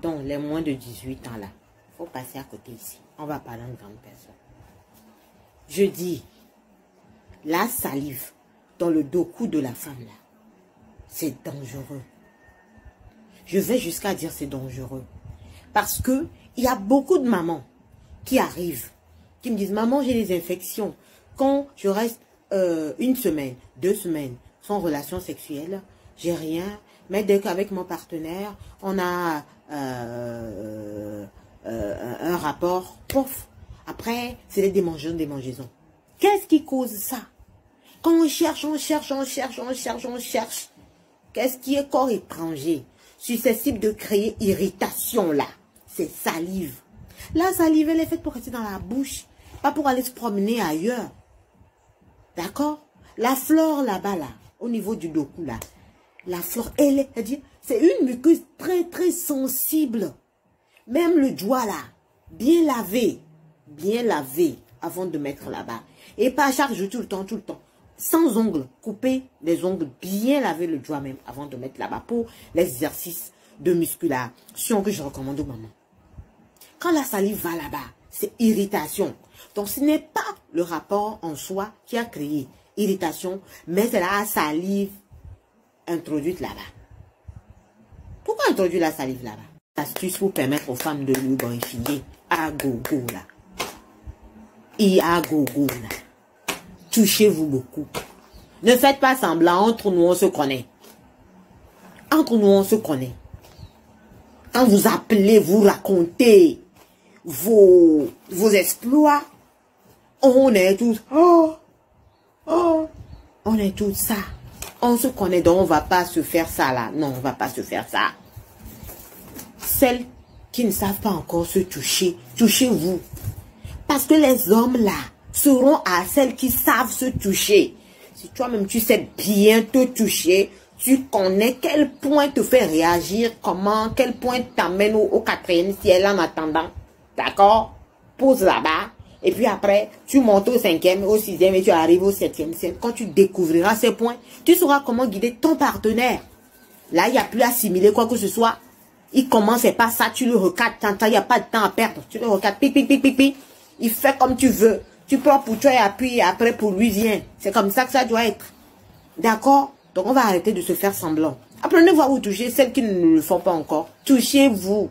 pardon, les moins de 18 ans là. Il faut passer à côté ici. On va parler de grande personne. Je dis, la salive dans le dos-cou de la femme là, c'est dangereux. Je vais jusqu'à dire c'est dangereux. Parce que il y a beaucoup de mamans qui arrivent, qui me disent, maman, j'ai des infections. Quand je reste une semaine, 2 semaines sans relation sexuelle, j'ai rien. Mais dès qu'avec mon partenaire, on a un rapport, pouf. Après, c'est des démangeaisons. Qu'est-ce qui cause ça? Quand on cherche, qu'est-ce qui est corps étranger, susceptible de créer irritation là? C'est salive. La salive, elle est faite pour rester dans la bouche, pas pour aller se promener ailleurs. D'accord? La flore là-bas, là, au niveau du dos là, la flore, c'est une muqueuse très, très sensible. Même le doigt là, bien lavé avant de mettre là-bas. Et pas chaque jour, tout le temps. Sans ongles, couper les ongles, bien laver le doigt même avant de mettre là-bas pour l'exercice de musculation que je recommande aux mamans. Quand la salive va là-bas, c'est irritation. Donc ce n'est pas le rapport en soi qui a créé irritation, mais c'est la salive introduite là-bas. Pourquoi introduire la salive là-bas? Astuce pour permettre aux femmes de lubrifier à gogo là. Et à gogo là. Touchez-vous beaucoup. Ne faites pas semblant, entre nous on se connaît. Entre nous on se connaît. Quand vous appelez, vous racontez vos exploits, on est tous, on est tous ça. On se connaît, donc on va pas se faire ça là. Non, on va pas se faire ça. Celles qui ne savent pas encore se toucher, touchez-vous. Parce que les hommes là seront à celles qui savent se toucher. Si toi-même tu sais bien te toucher, tu connais quel point te fait réagir, comment, quel point t'amène au 4e ciel en attendant. D'accord? Pose là-bas. Et puis après, tu montes au 5e, au 6e et tu arrives au 7e ciel. Quand tu découvriras ces points, tu sauras comment guider ton partenaire. Là, il n'y a plus à assimiler quoi que ce soit. Il commence, c'est pas ça, tu le recadres, il n'y a pas de temps à perdre. Tu le recadres, pic. Il fait comme tu veux. Tu prends pour toi et appuies, et après pour lui vient. C'est comme ça que ça doit être. D'accord? Donc on va arrêter de se faire semblant. Apprenez-vous à vous toucher, celles qui ne le font pas encore. Touchez-vous.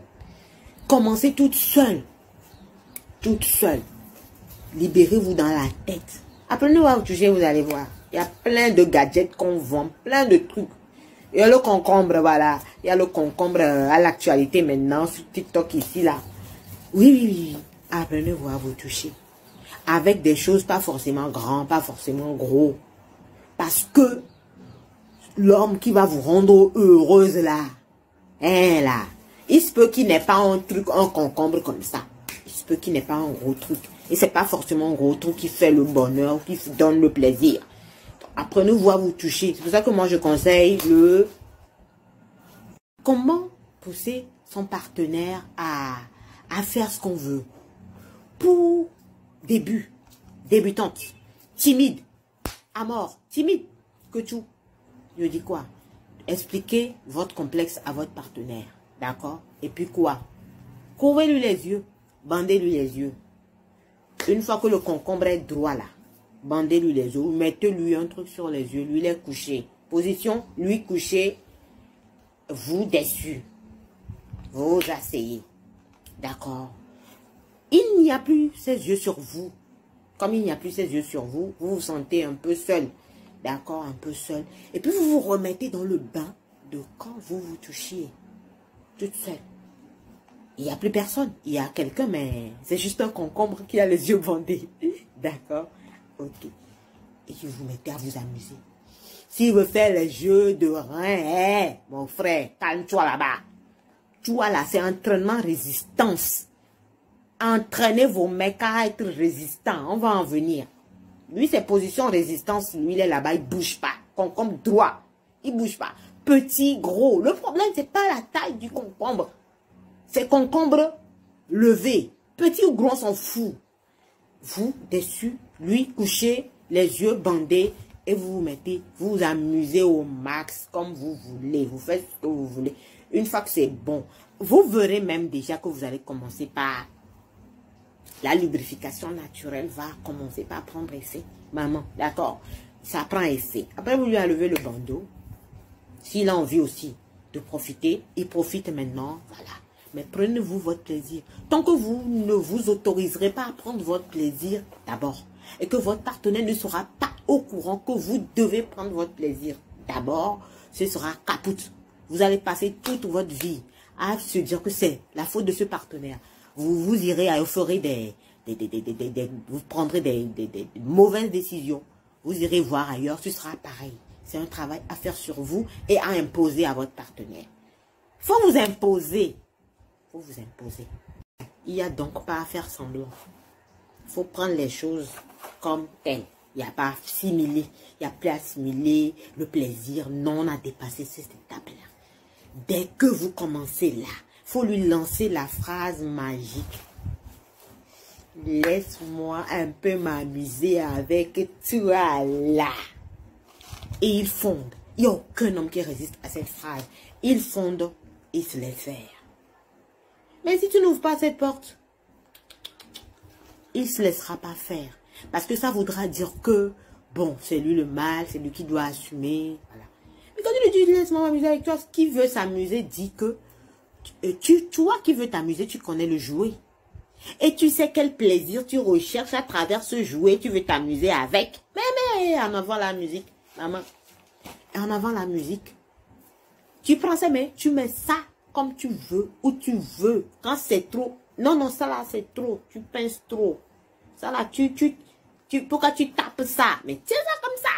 Commencez toute seule. Toute seule. Libérez-vous dans la tête. Apprenez-vous à vous toucher, vous allez voir. Il y a plein de gadgets qu'on vend, plein de trucs. Il y a le concombre, voilà. Il y a le concombre à l'actualité maintenant, sur TikTok ici, là. Oui. Apprenez-vous à vous toucher. Avec des choses pas forcément grandes, pas forcément gros. Parce que l'homme qui va vous rendre heureuse là, il se peut qu'il n'ait pas un truc, un concombre comme ça. Il se peut qu'il n'ait pas un gros truc. Et c'est pas forcément un gros truc qui fait le bonheur, qui donne le plaisir. Apprenez-vous à vous toucher. C'est pour ça que moi je conseille le... Comment pousser son partenaire à faire ce qu'on veut. Pour débutante, timide, à mort, timide, que tout. Je dis quoi? Expliquez votre complexe à votre partenaire. D'accord? Et puis quoi? Couvrez-lui les yeux. Bandez-lui les yeux. Une fois que le concombre est droit là, bandez-lui les yeux. Mettez-lui un truc sur les yeux. Lui, il est couché. Position, lui couché. Vous dessus. Vous asseyez. D'accord? Il n'y a plus ses yeux sur vous. Comme il n'y a plus ses yeux sur vous, vous vous sentez un peu seul. D'accord, un peu seul. Et puis vous vous remettez dans le bain de quand vous vous touchiez. Toute seule. Il n'y a plus personne. Il y a quelqu'un, mais c'est juste un concombre qui a les yeux bandés. D'accord? Ok. Et vous mettez à vous amuser. S'il veut faire les jeux de rein, mon frère, calme-toi là-bas. Tu vois là, c'est entraînement résistance. Entraînez vos mecs à être résistants. On va en venir. Lui, c'est position résistance. Lui, il est là-bas, il ne bouge pas. Concombre droit. Il ne bouge pas. Petit, gros. Le problème, ce n'est pas la taille du concombre. C'est concombre levé. Petit ou gros, on s'en fout. Vous, dessus, lui, couché, les yeux bandés. Et vous vous mettez, vous vous amusez au max comme vous voulez. Vous faites ce que vous voulez. Une fois que c'est bon, vous verrez même déjà que vous allez commencer par... La lubrification naturelle va commencer par prendre effet. Maman, d'accord? Ça prend effet. Après, vous lui enlevez le bandeau. S'il a envie aussi de profiter, il profite maintenant. Voilà. Mais prenez-vous votre plaisir. Tant que vous ne vous autoriserez pas à prendre votre plaisir d'abord, et que votre partenaire ne sera pas au courant que vous devez prendre votre plaisir d'abord, ce sera capoute. Vous allez passer toute votre vie à se dire que c'est la faute de ce partenaire. Vous irez à ferez vous prendrez des mauvaises décisions. Vous irez voir ailleurs, ce sera pareil. C'est un travail à faire sur vous et à imposer à votre partenaire. Il faut vous imposer. Il faut vous imposer. Il n'y a donc pas à faire semblant. Il faut prendre les choses comme telles. Il n'y a pas à assimiler. Il n'y a plus à assimiler le plaisir. Non, on a dépassé cette étape-là. Dès que vous commencez là, il faut lui lancer la phrase magique. Laisse-moi un peu m'amuser avec toi là. Et ils fondent. Il n'y a aucun homme qui résiste à cette phrase. Ils fondent et se laissent faire. Mais si tu n'ouvres pas cette porte, il ne se laissera pas faire. Parce que ça voudra dire que, bon, c'est lui le mal, c'est lui qui doit assumer. Voilà. Mais quand tu lui dis, laisse-moi m'amuser avec toi, ce qui veut s'amuser dit que, toi qui veux t'amuser, tu connais le jouet. Et tu sais quel plaisir tu recherches à travers ce jouet, tu veux t'amuser avec. Mais, en avant la musique, maman. En avant la musique. Tu prends ça, mais tu mets ça comme tu veux, où tu veux. Quand c'est trop. Non, non, ça là, c'est trop. Tu pinces trop. Ça là, pourquoi tu tapes ça? Mais tiens ça comme ça.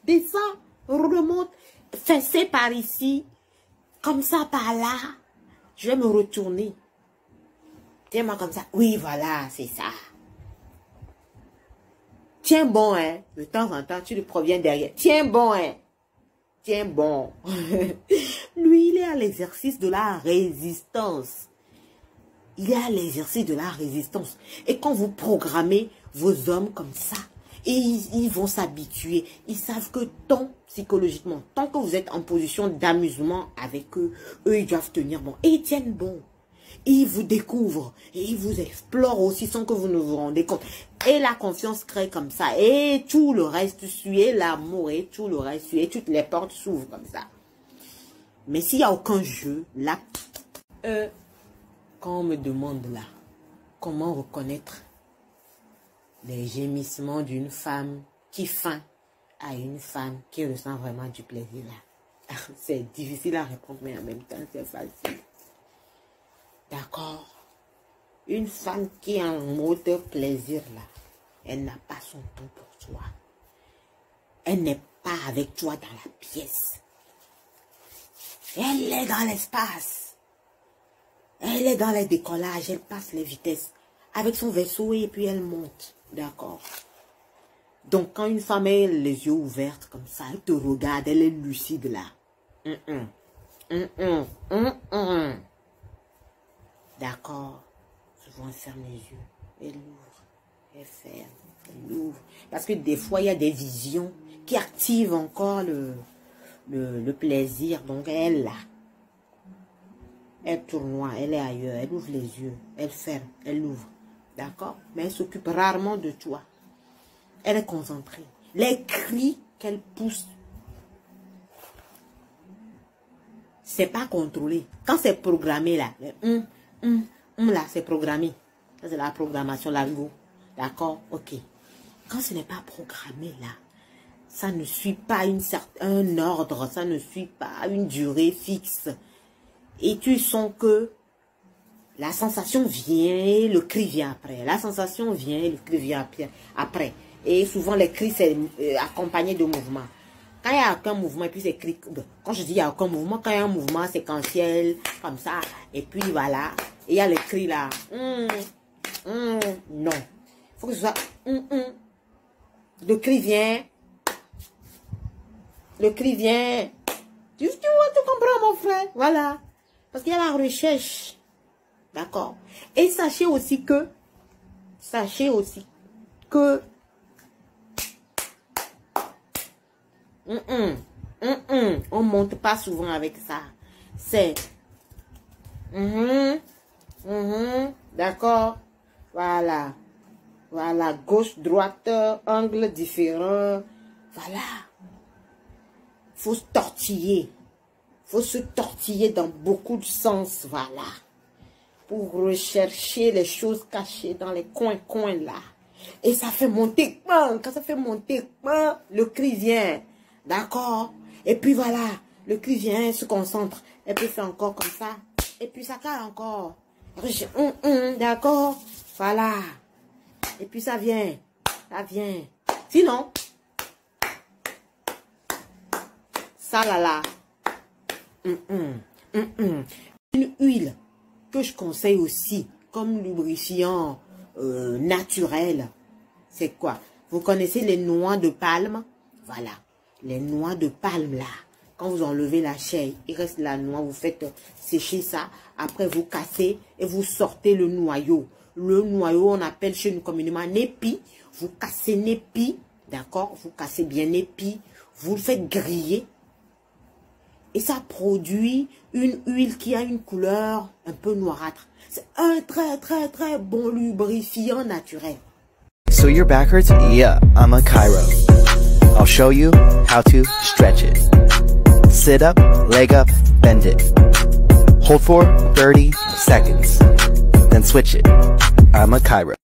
Descends, remonte, fessez par ici. Comme ça, par là. Je vais me retourner. Tiens-moi comme ça. Oui, voilà, c'est ça. Tiens bon, hein. De temps en temps, tu le proviens derrière. Tiens bon, hein. Tiens bon. Lui, il est à l'exercice de la résistance. Il est à l'exercice de la résistance. Et quand vous programmez vos hommes comme ça, et ils vont s'habituer. Ils savent que psychologiquement, tant que vous êtes en position d'amusement avec eux, eux, ils doivent tenir bon. Et ils tiennent bon. Et ils vous découvrent. Et ils vous explorent aussi sans que vous ne vous rendez compte. Et la confiance crée comme ça. Et tout le reste suit. Et l'amour et tout le reste suit. Et toutes les portes s'ouvrent comme ça. Mais s'il n'y a aucun jeu, là, quand on me demande là, comment reconnaître les gémissements d'une femme qui faim à une femme qui ressent vraiment du plaisir là. C'est difficile à répondre, mais en même temps, c'est facile. D'accord? Une femme qui est en mode plaisir là, elle n'a pas son temps pour toi. Elle n'est pas avec toi dans la pièce. Elle est dans l'espace. Elle est dans les décollages, elle passe les vitesses. Avec son vaisseau et puis elle monte. D'accord? Donc quand une femme a les yeux ouverts comme ça, elle te regarde, elle est lucide là. D'accord? Souvent elle ferme les yeux. Elle ouvre. Elle ferme. Elle ouvre. Parce que des fois il y a des visions qui activent encore le plaisir. Donc elle là. Elle tournoie, elle est ailleurs, elle ouvre les yeux, elle ferme, elle ouvre. D'accord? Mais elle s'occupe rarement de toi. Elle est concentrée. Les cris qu'elle pousse, c'est pas contrôlé. Quand c'est programmé là, là, c'est programmé. Ça, c'est la programmation, l'algo. D'accord? Ok. Quand ce n'est pas programmé là, ça ne suit pas un ordre, ça ne suit pas une durée fixe. Et tu sens que la sensation vient et le cri vient après. La sensation vient et le cri vient après. Et souvent, les cris, c'est accompagné de mouvements. Quand il n'y a aucun mouvement, et puis c'est cri. Quand je dis il n'y a aucun mouvement, quand il y a un mouvement séquentiel, comme ça, et puis voilà, et il y a les cris là. Non. Il faut que ce soit. Le cri vient. Le cri vient. Tu comprends, mon frère? Voilà. Parce qu'il y a la recherche. D'accord? Et sachez aussi que on monte pas souvent avec ça. C'est D'accord. Voilà. Voilà. Gauche, droite, angle différent. Voilà. Faut se tortiller. Faut se tortiller dans beaucoup de sens. Voilà. Pour rechercher les choses cachées dans les coins là. Et ça fait monter. Quand ça fait monter, le cri vient. D'accord. Et puis voilà. Le cri vient, se concentre. Et puis fait encore comme ça. Et puis ça cale encore. D'accord. Voilà. Et puis ça vient. Ça vient. Sinon, ça là. Une huile que je conseille aussi comme lubrifiant naturel. C'est quoi? Vous connaissez les noix de palme? Voilà. Les noix de palme là. Quand vous enlevez la chair, il reste la noix, vous faites sécher ça. Après, vous cassez et vous sortez le noyau. Le noyau, on appelle chez nous communément népi. Vous cassez népi, d'accord? Vous cassez bien népi. Vous le faites griller. Et ça produit une huile qui a une couleur un peu noirâtre. C'est un très bon lubrifiant naturel. So your back hurts? Yeah, I'm a chiro. I'll show you how to stretch it. Sit up, leg up, bend it. Hold for 30 seconds. Then switch it. I'm a chiro.